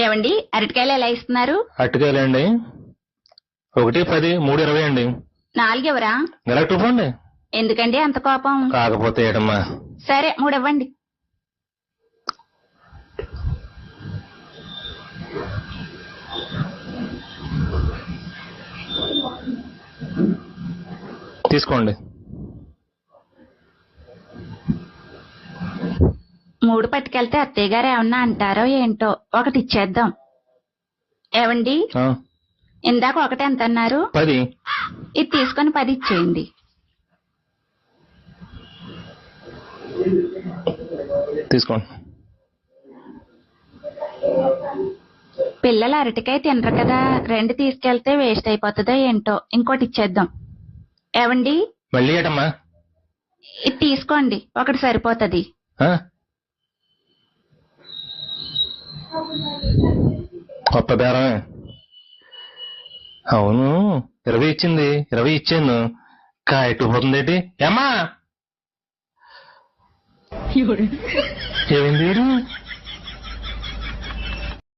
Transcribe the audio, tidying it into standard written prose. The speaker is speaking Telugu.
ఏమండి అరటికాయలు ఎలా ఇస్తున్నారు? అరటికాయలండి 1, 10, 3, 20 అండి. 4 ఎవరా? గెలక్ట్ ఇవ్వండి. ఎందుకండి అంత కోపం? కాకపోతే ఏటమ్మా. సరే 3 ఇవ్వండి. తీసుకోండి. 3 పట్టుకెళ్తే అత్తయ్య గారు ఏమన్నా అంటారో ఏంటో, ఒకటి ఇచ్చేద్దాం. ఏవండి ఇందాక ఒకటి ఎంత అన్నారు? 10. ఇది తీసుకొని 10 ఇచ్చేయండి. తీసుకోండి. పిల్లలు అరటికాయ తినరు కదా, 2 తీసుకెళ్తే వేస్ట్ అయిపోతుందో ఏంటో, ఇంకోటి ఇచ్చేద్దాం. ఏవండి మళ్ళీ ఏటమ్మా? ఇది తీసుకోండి, ఒకటి సరిపోతుంది. కొత్త బేరమే. అవును 20 ఇచ్చింది, 20 ఇచ్చాను. కాయటు పోతుంది ఏంటి ఏమ్మా? ఏమైంది?